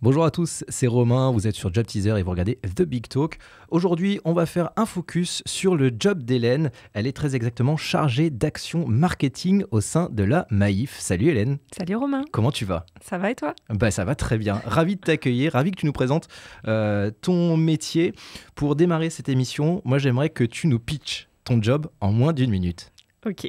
Bonjour à tous, c'est Romain, vous êtes sur Job Teaser et vous regardez The Big Talk. Aujourd'hui, on va faire un focus sur le job d'Hélène. Elle est très exactement chargée d'action marketing au sein de la Maïf. Salut Hélène. Salut Romain. Comment tu vas ? Ça va et toi ? Ça va très bien. Ravi de t'accueillir, ravi que tu nous présentes ton métier. Pour démarrer cette émission, moi j'aimerais que tu nous pitches ton job en moins d'1 minute. Ok.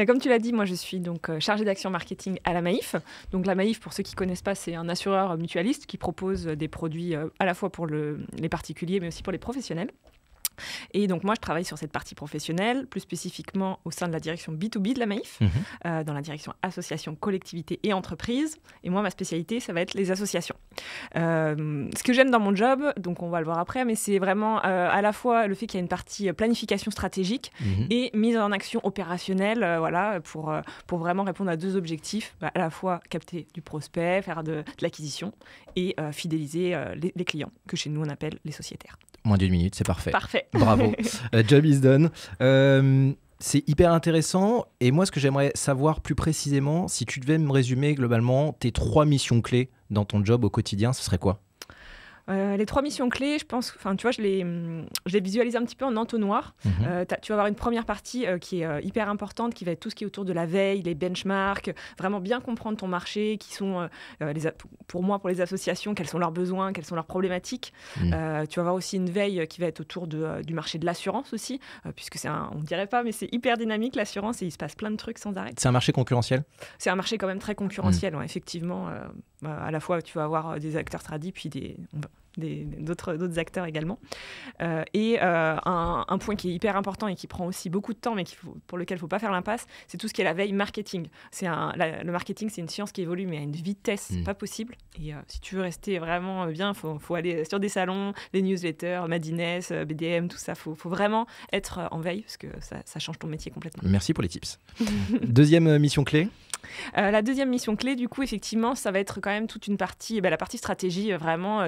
Comme tu l'as dit, moi je suis donc chargée d'action marketing à la Maïf. Donc la Maïf, pour ceux qui ne connaissent pas, c'est un assureur mutualiste qui propose des produits à la fois pour les particuliers mais aussi pour les professionnels. Et donc moi je travaille sur cette partie professionnelle, plus spécifiquement au sein de la direction B2B de la Maïf, dans la direction association, collectivité et entreprise. Et moi ma spécialité ça va être les associations. Ce que j'aime dans mon job, donc on va le voir après, mais c'est vraiment à la fois le fait qu'il y a une partie planification stratégique et mise en action opérationnelle, pour vraiment répondre à deux objectifs, à la fois capter du prospect, faire de l'acquisition et fidéliser les clients, que chez nous on appelle les sociétaires. Moins d'1 minute, c'est parfait. Parfait. Bravo. Job is done. C'est hyper intéressant. Et moi, ce que j'aimerais savoir plus précisément, si tu devais me résumer globalement tes 3 missions clés dans ton job au quotidien, ce serait quoi ? Les 3 missions clés, je pense, tu vois, je les visualise un petit peu en entonnoir. Tu vas avoir une première partie qui est hyper importante, qui va être tout ce qui est autour de la veille, les benchmarks, vraiment bien comprendre ton marché, qui sont, pour moi, pour les associations, quels sont leurs besoins, quelles sont leurs problématiques. Tu vas avoir aussi une veille qui va être autour du marché de l'assurance aussi, puisque on ne dirait pas, mais c'est hyper dynamique l'assurance et il se passe plein de trucs sans arrêt. C'est un marché concurrentiel ? C'est un marché quand même très concurrentiel, ouais, effectivement. À la fois, tu vas avoir des acteurs tradis, puis d'autres acteurs également. Un point qui est hyper important et qui prend aussi beaucoup de temps, mais pour lequel il ne faut pas faire l'impasse, c'est tout ce qui est la veille marketing. Le marketing, c'est une science qui évolue, mais à une vitesse pas possible. Et si tu veux rester vraiment bien, il faut aller sur des salons, les newsletters, Madines, BDM, tout ça. Il faut vraiment être en veille, parce que ça change ton métier complètement. Merci pour les tips. Deuxième mission clé ? La deuxième mission clé, du coup, effectivement, ça va être quand même toute une partie, la partie stratégie, vraiment,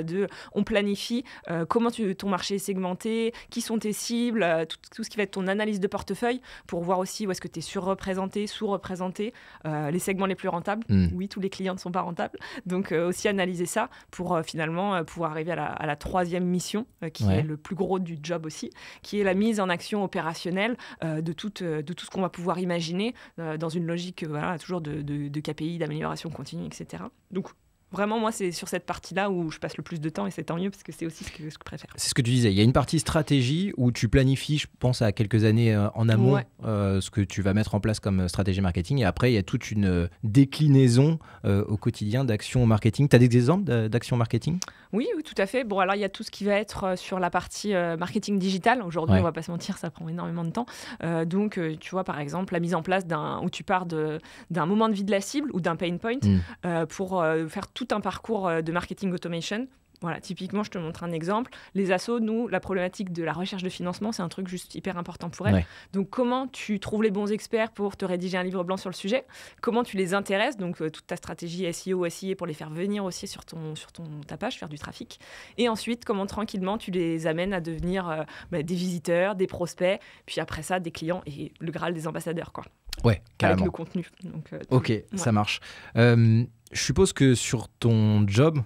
on planifie comment ton marché est segmenté, qui sont tes cibles, tout ce qui va être ton analyse de portefeuille, pour voir aussi où est-ce que tu es surreprésenté, sous-représenté, les segments les plus rentables. Oui, tous les clients ne sont pas rentables. Donc, aussi analyser ça pour finalement pouvoir arriver à la troisième mission, qui est le plus gros du job aussi, qui est la mise en action opérationnelle de tout ce qu'on va pouvoir imaginer dans une logique toujours de KPI, d'amélioration continue, etc. Donc, vraiment, moi, c'est sur cette partie-là où je passe le plus de temps et c'est tant mieux parce que c'est aussi ce que je préfère. C'est ce que tu disais. Il y a une partie stratégie où tu planifies, je pense à quelques années en amont, ce que tu vas mettre en place comme stratégie marketing. Et après, il y a toute une déclinaison au quotidien d'actions marketing. Tu as des exemples d'actions marketing ? Oui, tout à fait. Bon, alors, il y a tout ce qui va être sur la partie marketing digital. Aujourd'hui, on ne va pas se mentir, ça prend énormément de temps. Donc, tu vois, par exemple, la mise en place où tu pars d'un moment de vie de la cible ou d'un pain point pour faire tout un parcours de marketing automation. Voilà, typiquement, je te montre un exemple. Les assos, nous, la problématique de la recherche de financement, c'est un truc juste hyper important pour elles. Ouais. Donc, comment tu trouves les bons experts pour te rédiger un livre blanc sur le sujet ? Comment tu les intéresses ? Donc, toute ta stratégie SEO, SIA pour les faire venir aussi sur ta page, faire du trafic. Et ensuite, comment tranquillement tu les amènes à devenir des visiteurs, des prospects, puis après ça, des clients et le Graal des ambassadeurs, quoi. Ouais, carrément. Avec le contenu. Donc, ok, ça marche. Je suppose que sur ton job,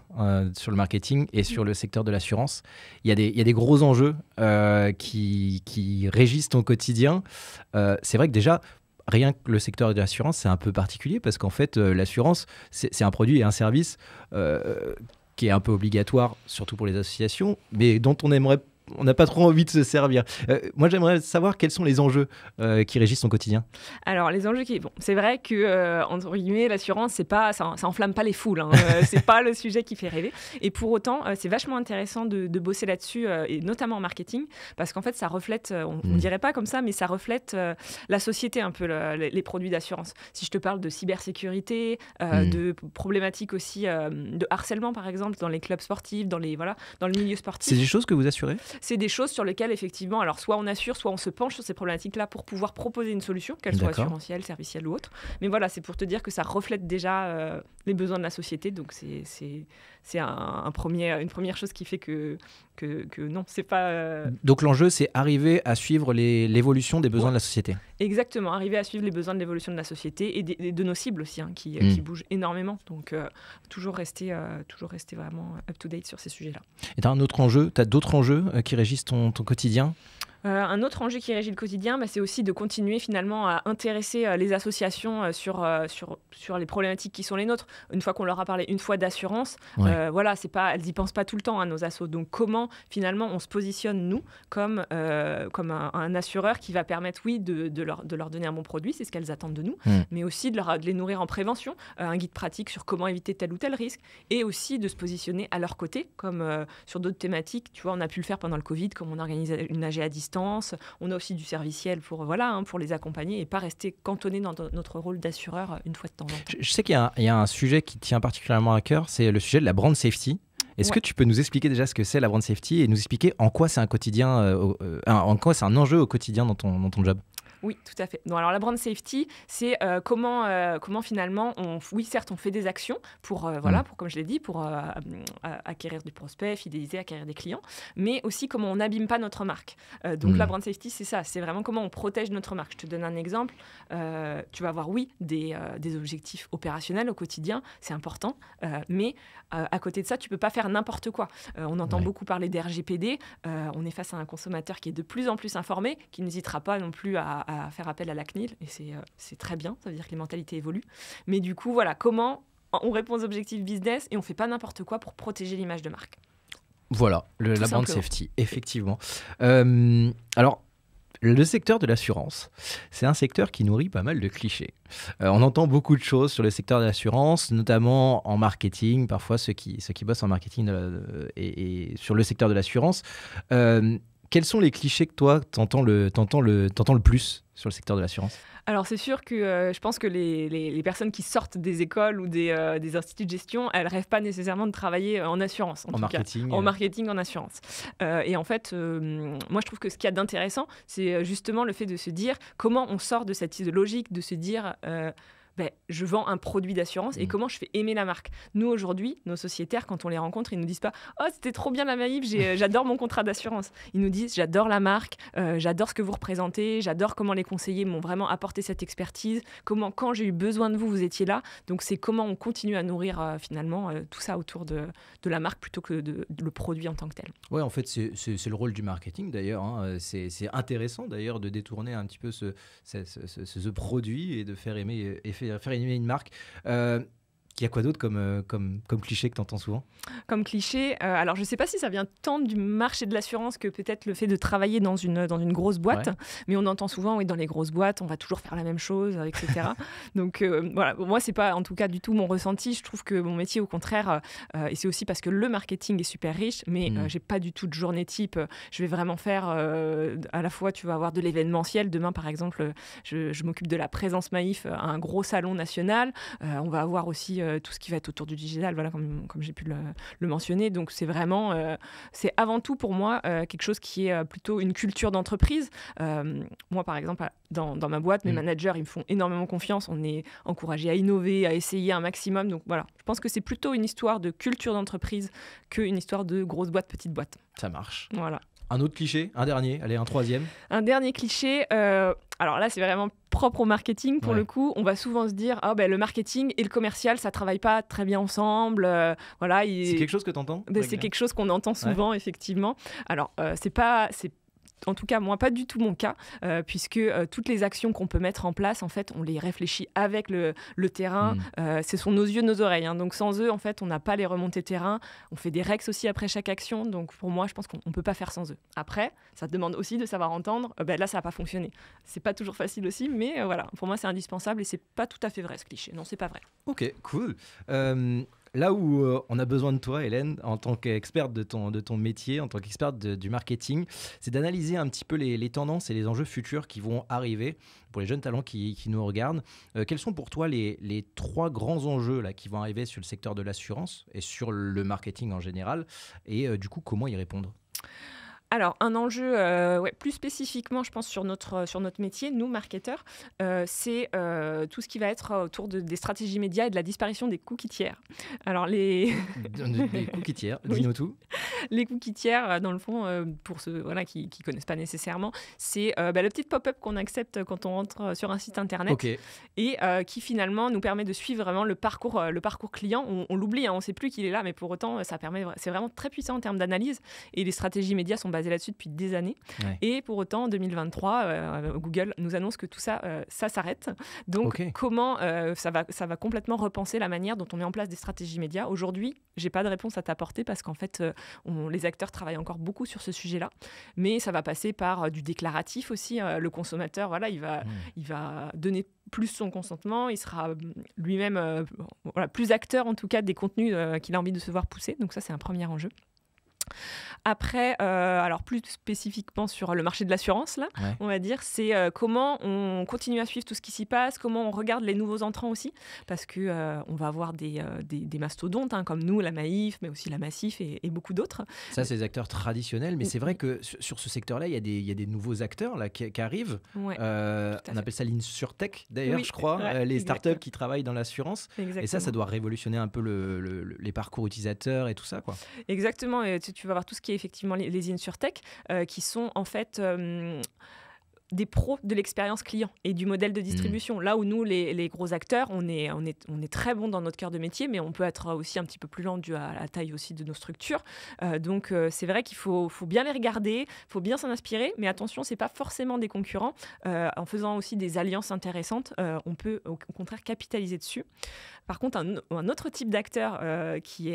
sur le marketing et sur le secteur de l'assurance, il y a des gros enjeux qui régissent ton quotidien. C'est vrai que déjà, rien que le secteur de l'assurance, c'est un peu particulier parce qu'en fait, l'assurance, c'est un produit et un service qui est un peu obligatoire, surtout pour les associations, mais dont on n'a pas trop envie de se servir. Moi, j'aimerais savoir quels sont les enjeux qui régissent ton quotidien. Alors, les enjeux c'est vrai que, entre guillemets, l'assurance, ça enflamme pas les foules. C'est pas le sujet qui fait rêver. Et pour autant, c'est vachement intéressant de bosser là-dessus, et notamment en marketing, parce qu'en fait, ça reflète, on dirait pas comme ça, mais ça reflète la société un peu, les produits d'assurance. Si je te parle de cybersécurité, de problématiques aussi de harcèlement, par exemple, dans les clubs sportifs, dans le milieu sportif. C'est des choses que vous assurez ? C'est des choses sur lesquelles, effectivement, alors soit on assure, soit on se penche sur ces problématiques-là pour pouvoir proposer une solution, qu'elle soit assurantielle, servicielle ou autre. Mais voilà, c'est pour te dire que ça reflète déjà les besoins de la société. Donc, c'est une première chose qui fait que que non, c'est pas... Donc l'enjeu, c'est arriver à suivre l'évolution des besoins de la société. Exactement, arriver à suivre les besoins de l'évolution de la société et de nos cibles aussi, qui bougent énormément. Donc toujours rester vraiment up-to-date sur ces sujets-là. Et tu as un autre enjeu, tu as d'autres enjeux qui régissent ton quotidien ? Un autre enjeu qui régit le quotidien, c'est aussi de continuer finalement à intéresser les associations sur les problématiques qui sont les nôtres. Une fois qu'on leur a parlé une fois d'assurance, voilà, elles n'y pensent pas tout le temps à nos assos. Donc comment finalement on se positionne nous comme un assureur qui va permettre, oui, de leur donner un bon produit, c'est ce qu'elles attendent de nous, mais aussi de les nourrir en prévention, un guide pratique sur comment éviter tel ou tel risque, et aussi de se positionner à leur côté, comme sur d'autres thématiques. Tu vois, on a pu le faire pendant le Covid, comme on organise une AG à distance. On a aussi du serviciel pour les accompagner et pas rester cantonné dans notre rôle d'assureur une fois de temps en temps. Je sais qu'il y a un sujet qui tient particulièrement à cœur, c'est le sujet de la brand safety. Est-ce que tu peux nous expliquer déjà ce que c'est la brand safety et nous expliquer en quoi c'est en quoi c'est un enjeu au quotidien dans ton job ? Oui, tout à fait. Donc, alors la brand safety, c'est comment finalement, certes, on fait des actions pour comme je l'ai dit, pour acquérir des prospects, fidéliser, acquérir des clients, mais aussi comment on n'abîme pas notre marque. Donc la brand safety, c'est ça, c'est vraiment comment on protège notre marque. Je te donne un exemple. Tu vas avoir, des objectifs opérationnels au quotidien, c'est important, mais à côté de ça, tu peux pas faire n'importe quoi. On entend beaucoup parler des RGPD. On est face à un consommateur qui est de plus en plus informé, qui n'hésitera pas non plus à faire appel à la CNIL, et c'est très bien, ça veut dire que les mentalités évoluent. Mais du coup, voilà, comment on répond aux objectifs business et on fait pas n'importe quoi pour protéger l'image de marque. Voilà, la brand safety, effectivement. Alors, le secteur de l'assurance, c'est un secteur qui nourrit pas mal de clichés. On entend beaucoup de choses sur le secteur de l'assurance, notamment en marketing, parfois ceux qui bossent en marketing et sur le secteur de l'assurance. Quels sont les clichés que toi, t'entends le plus sur le secteur de l'assurance ? Alors c'est sûr que je pense que les personnes qui sortent des écoles ou des instituts de gestion, elles rêvent pas nécessairement de travailler en assurance, en marketing, en assurance. Et en fait, moi je trouve que ce qu'il y a d'intéressant, c'est justement le fait de se dire comment on sort de cette logique, de se dire... je vends un produit d'assurance et comment je fais aimer la marque. Nous, aujourd'hui, nos sociétaires, quand on les rencontre, ils nous disent pas « Oh, c'était trop bien la Maïf, j'adore mon contrat d'assurance ». Ils nous disent « J'adore la marque, j'adore ce que vous représentez, j'adore comment les conseillers m'ont vraiment apporté cette expertise, comment, quand j'ai eu besoin de vous, vous étiez là ». Donc, c'est comment on continue à nourrir finalement tout ça autour de la marque plutôt que le produit en tant que tel. Oui, en fait, c'est le rôle du marketing d'ailleurs. Hein. C'est intéressant d'ailleurs de détourner un petit peu ce produit et de faire aimer une marque. Il y a quoi d'autre comme cliché que tu entends souvent ? Comme cliché, alors je ne sais pas si ça vient tant du marché de l'assurance que peut-être le fait de travailler dans une grosse boîte, mais on entend souvent, oui, dans les grosses boîtes, on va toujours faire la même chose, etc. Donc voilà, moi, ce n'est pas en tout cas du tout mon ressenti. Je trouve que mon métier, au contraire, et c'est aussi parce que le marketing est super riche, mais je n'ai pas du tout de journée type. Je vais vraiment faire, à la fois, tu vas avoir de l'événementiel. Demain, par exemple, je m'occupe de la présence Maïf à un gros salon national. On va avoir aussi tout ce qui va être autour du digital, voilà, comme j'ai pu le mentionner. Donc c'est vraiment, c'est avant tout pour moi quelque chose qui est plutôt une culture d'entreprise. Moi, par exemple, dans ma boîte, mes managers, ils me font énormément confiance. On est encouragé à innover, à essayer un maximum. Donc voilà, je pense que c'est plutôt une histoire de culture d'entreprise qu'une histoire de grosse boîte, petite boîte. Ça marche. Voilà. Un autre cliché, un dernier, allez, un troisième. Un dernier cliché, alors là c'est vraiment propre au marketing pour le coup. On va souvent se dire le marketing et le commercial ça travaille pas très bien ensemble. Voilà, c'est quelque chose que tu entends ? C'est quelque chose qu'on entend souvent, effectivement. Alors c'est en tout cas, moi, pas du tout mon cas, puisque toutes les actions qu'on peut mettre en place, en fait, on les réfléchit avec le terrain. Ce sont nos yeux, nos oreilles. Hein. Donc, sans eux, en fait, on n'a pas les remontées terrain. On fait des rex aussi après chaque action. Donc, pour moi, je pense qu'on ne peut pas faire sans eux. Après, ça demande aussi de savoir entendre. Là, ça n'a pas fonctionné. C'est pas toujours facile aussi, mais voilà. Pour moi, c'est indispensable et c'est pas tout à fait vrai, ce cliché. Non, c'est pas vrai. Ok, cool. Là où on a besoin de toi, Hélène, en tant qu'experte de ton métier, en tant qu'experte du marketing, c'est d'analyser un petit peu les tendances et les enjeux futurs qui vont arriver pour les jeunes talents qui nous regardent. Quels sont pour toi les 3 grands enjeux là, qui vont arriver sur le secteur de l'assurance et sur le marketing en général ? Et du coup, comment y répondre ? Alors, un enjeu plus spécifiquement, je pense, sur notre métier, nous, marketeurs, c'est tout ce qui va être autour des stratégies médias et de la disparition des cookies tiers. Alors, Des cookies tiers, dis-nous tout. Les cookies tiers, dans le fond, pour ceux qui ne connaissent pas nécessairement, c'est le petit pop-up qu'on accepte quand on rentre sur un site internet et qui finalement nous permet de suivre vraiment le parcours client. On l'oublie, on ne sait plus qu'il est là, mais pour autant, c'est vraiment très puissant en termes d'analyse et les stratégies médias sont basées là-dessus depuis des années. Ouais. Et pour autant, en 2023, Google nous annonce que tout ça, ça s'arrête. Donc, comment ça va complètement repenser la manière dont on met en place des stratégies médias. Aujourd'hui, j'ai pas de réponse à t'apporter parce qu'en fait, les acteurs travaillent encore beaucoup sur ce sujet-là. Mais ça va passer par du déclaratif aussi. Le consommateur, il va donner plus son consentement. Il sera lui-même plus acteur, en tout cas, des contenus qu'il a envie de se voir pousser. Donc ça, c'est un premier enjeu. Après, alors plus spécifiquement sur le marché de l'assurance, là, on va dire, c'est comment on continue à suivre tout ce qui s'y passe, comment on regarde les nouveaux entrants aussi, parce que on va avoir des mastodontes comme nous, la Maif, mais aussi la Massif et beaucoup d'autres. Ça, c'est des acteurs traditionnels, mais c'est vrai que sur ce secteur-là, il y a des nouveaux acteurs là, qui arrivent. Ouais, on appelle ça l'InsurTech, d'ailleurs, je crois, les startups qui travaillent dans l'assurance. Exactement. Et ça doit révolutionner un peu les parcours utilisateurs et tout ça, quoi. Exactement, et tu vas voir tout ce qui est effectivement les InsurTech, qui sont en fait des pros de l'expérience client et du modèle de distribution. Là où nous, les gros acteurs, on est très bons dans notre cœur de métier, mais on peut être aussi un petit peu plus lent dû à la taille aussi de nos structures. Donc, c'est vrai qu'il faut bien les regarder, il faut bien s'en inspirer, mais attention, ce n'est pas forcément des concurrents. En faisant aussi des alliances intéressantes, on peut au contraire capitaliser dessus. Par contre, un autre type d'acteur qui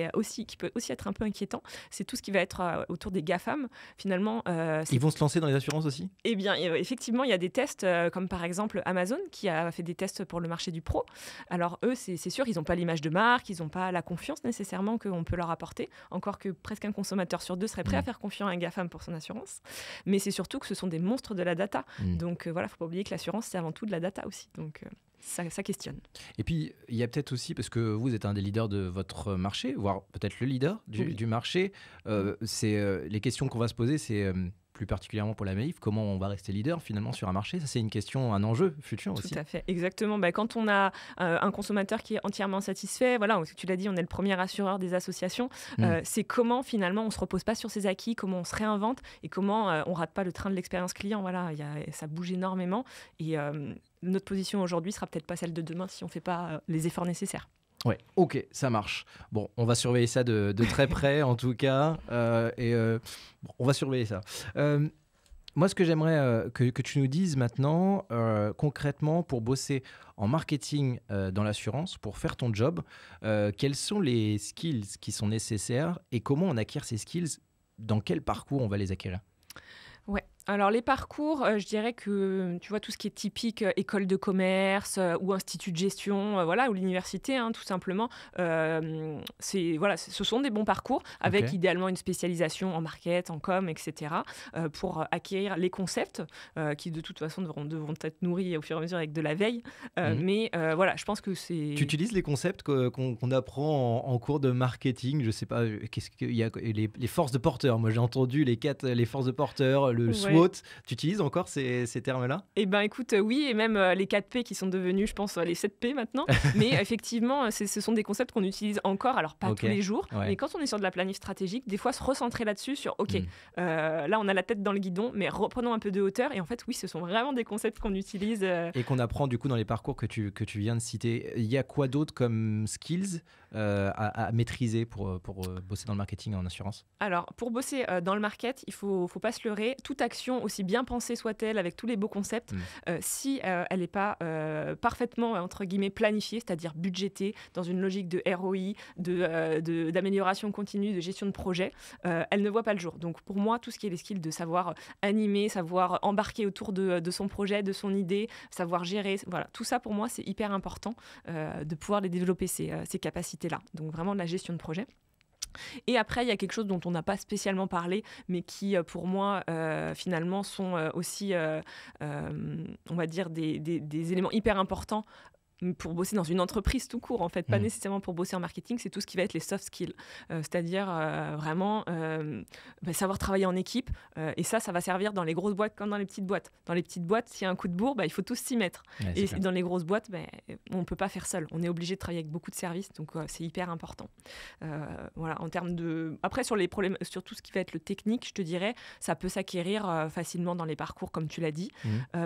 peut aussi être un peu inquiétant, c'est tout ce qui va être autour des GAFAM. Finalement, ils vont se lancer dans les assurances aussi ? Eh bien, effectivement, il y a des tests, comme par exemple Amazon, qui a fait des tests pour le marché du pro. Alors eux, c'est sûr, ils n'ont pas l'image de marque, ils n'ont pas la confiance nécessairement qu'on peut leur apporter, encore que presque un consommateur sur deux serait prêt à faire confiance à un GAFAM pour son assurance. Mais c'est surtout que ce sont des monstres de la data. Donc il ne faut pas oublier que l'assurance, c'est avant tout de la data aussi. Donc ça questionne. Et puis, il y a peut-être aussi, parce que vous êtes un des leaders de votre marché, voire peut-être le leader du marché, les questions qu'on va se poser, c'est... plus particulièrement pour la Maif, comment on va rester leader finalement sur un marché ? Ça, c'est une question, un enjeu futur aussi. Tout à fait, exactement. Quand on a un consommateur qui est entièrement satisfait, tu l'as dit, on est le premier assureur des associations, c'est comment finalement on ne se repose pas sur ses acquis, comment on se réinvente et comment on ne rate pas le train de l'expérience client. Ça bouge énormément et notre position aujourd'hui ne sera peut-être pas celle de demain si on ne fait pas les efforts nécessaires. Ouais, ok, ça marche. Bon, on va surveiller ça de très près en tout cas. On va surveiller ça. Moi, ce que j'aimerais que tu nous dises maintenant, concrètement, pour bosser en marketing dans l'assurance, pour faire ton job, quels sont les skills qui sont nécessaires et comment on acquiert ces skills ? Dans quel parcours on va les acquérir ? Ouais. Alors les parcours, je dirais que tu vois tout ce qui est typique école de commerce ou institut de gestion, ou l'université, tout simplement. Ce sont des bons parcours avec idéalement une spécialisation en market, en com, etc. Pour acquérir les concepts qui de toute façon devront être nourris au fur et à mesure avec de la veille. Mais je pense que c'est... Tu utilises les concepts qu'on apprend en cours de marketing, je sais pas, qu'est-ce qu'il y a, les forces de porteur. Moi j'ai entendu les forces de porteur, le SWOT. Tu utilises encore ces termes-là ? Eh bien, écoute, oui, et même les 4P qui sont devenus, je pense, les 7P maintenant. Mais effectivement, ce sont des concepts qu'on utilise encore, alors pas tous les jours, mais quand on est sur de la planif stratégique, des fois se recentrer là-dessus sur, là, on a la tête dans le guidon, mais reprenons un peu de hauteur. Et en fait, oui, ce sont vraiment des concepts qu'on utilise. Et qu'on apprend du coup dans les parcours que tu viens de citer. Il y a quoi d'autre comme skills à maîtriser pour bosser dans le marketing en assurance ? Alors, pour bosser dans le market, il faut pas se leurrer. Toute action, aussi bien pensée soit-elle, avec tous les beaux concepts, si elle n'est pas parfaitement, entre guillemets, planifiée, c'est-à-dire budgétée, dans une logique de ROI, d'amélioration continue, de gestion de projet, elle ne voit pas le jour. Donc, pour moi, tout ce qui est les skills de savoir animer, savoir embarquer autour de son projet, de son idée, savoir gérer, tout ça, pour moi, c'est hyper important de pouvoir les développer, ces capacités-là. Donc, vraiment de la gestion de projet. Et après, il y a quelque chose dont on n'a pas spécialement parlé, mais qui, pour moi, finalement, sont aussi, on va dire, des éléments hyper importants pour bosser dans une entreprise tout court, en fait, pas nécessairement pour bosser en marketing, c'est tout ce qui va être les soft skills, c'est-à-dire vraiment savoir travailler en équipe, et ça va servir dans les grosses boîtes comme dans les petites boîtes. Dans les petites boîtes, s'il y a un coup de bourre, il faut tous s'y mettre. Ouais, et dans les grosses boîtes, on ne peut pas faire seul. On est obligé de travailler avec beaucoup de services, donc c'est hyper important. Voilà, en termes de... Après, sur les problèmes, sur tout ce qui va être le technique, je te dirais, ça peut s'acquérir facilement dans les parcours, comme tu l'as dit.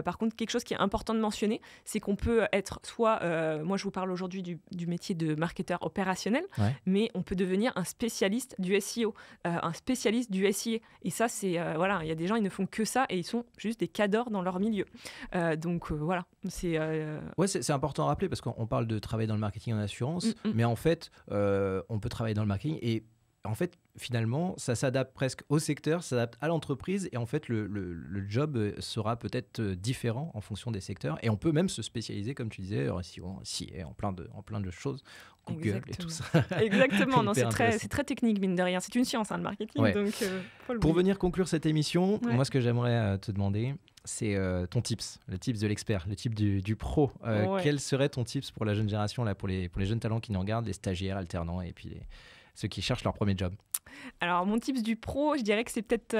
Par contre, quelque chose qui est important de mentionner, c'est qu'on peut être soit... moi, je vous parle aujourd'hui du métier de marketeur opérationnel, mais on peut devenir un spécialiste du SEO, un spécialiste du SIA. Et ça, c'est... voilà, il y a des gens, ils ne font que ça et ils sont juste des cadors dans leur milieu. Donc, voilà. C'est important à rappeler parce qu'on parle de travailler dans le marketing en assurance, mais en fait, on peut travailler dans le marketing et en fait, finalement, ça s'adapte presque au secteur, ça s'adapte à l'entreprise et en fait, le job sera peut-être différent en fonction des secteurs et on peut même se spécialiser, comme tu disais, en plein de choses, Google et tout ça. Exactement, non, c'est très technique, mine de rien. C'est une science, le marketing. Ouais. Donc, pour venir conclure cette émission, moi, ce que j'aimerais te demander, c'est ton tips, le tips de l'expert, le tips du pro. Quel serait ton tips pour la jeune génération, là, pour les jeunes talents qui nous regardent, les stagiaires, alternants et puis ceux qui cherchent leur premier job? Alors, mon tips du pro, je dirais que c'est peut-être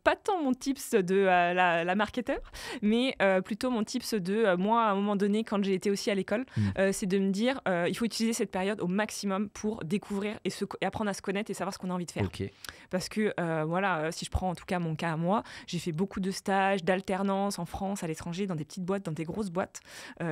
pas tant mon tips de la marketeur, mais plutôt mon tips de moi, à un moment donné, quand j'ai été aussi à l'école, c'est de me dire il faut utiliser cette période au maximum pour découvrir et apprendre à se connaître et savoir ce qu'on a envie de faire. Okay. Parce que, si je prends en tout cas mon cas à moi, j'ai fait beaucoup de stages, d'alternance en France, à l'étranger, dans des petites boîtes, dans des grosses boîtes.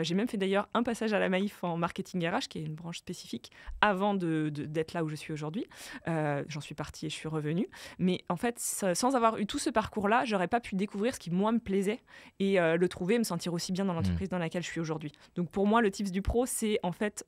J'ai même fait d'ailleurs un passage à la Maïf en marketing RH, qui est une branche spécifique, avant d'être là où je suis aujourd'hui. J'en suis partie et je suis revenue. Mais en fait, sans avoir eu tout ce parcours-là, j'aurais pas pu découvrir ce qui, moi, me plaisait et le trouver et me sentir aussi bien dans l'entreprise dans laquelle je suis aujourd'hui. Donc, pour moi, le tips du pro, c'est en fait...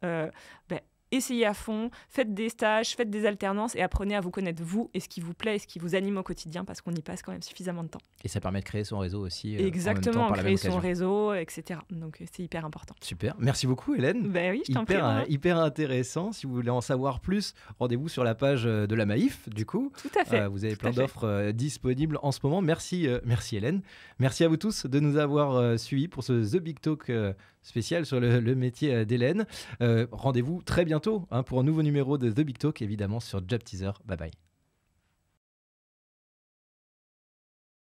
essayez à fond, faites des stages, faites des alternances et apprenez à vous connaître vous et ce qui vous plaît et ce qui vous anime au quotidien parce qu'on y passe quand même suffisamment de temps. Et ça permet de créer son réseau aussi. Exactement, en même temps, créer son réseau, etc. Donc c'est hyper important. Super, merci beaucoup Hélène. Ben oui, je t'en prie. Hyper intéressant. Si vous voulez en savoir plus, rendez-vous sur la page de la Maïf du coup. Tout à fait. Vous avez plein d'offres disponibles en ce moment. Merci Hélène. Merci à vous tous de nous avoir suivis pour ce The Big Talk spécial sur le métier d'Hélène. Rendez-vous très bientôt pour un nouveau numéro de The Big Talk, évidemment sur Job Teaser. Bye bye.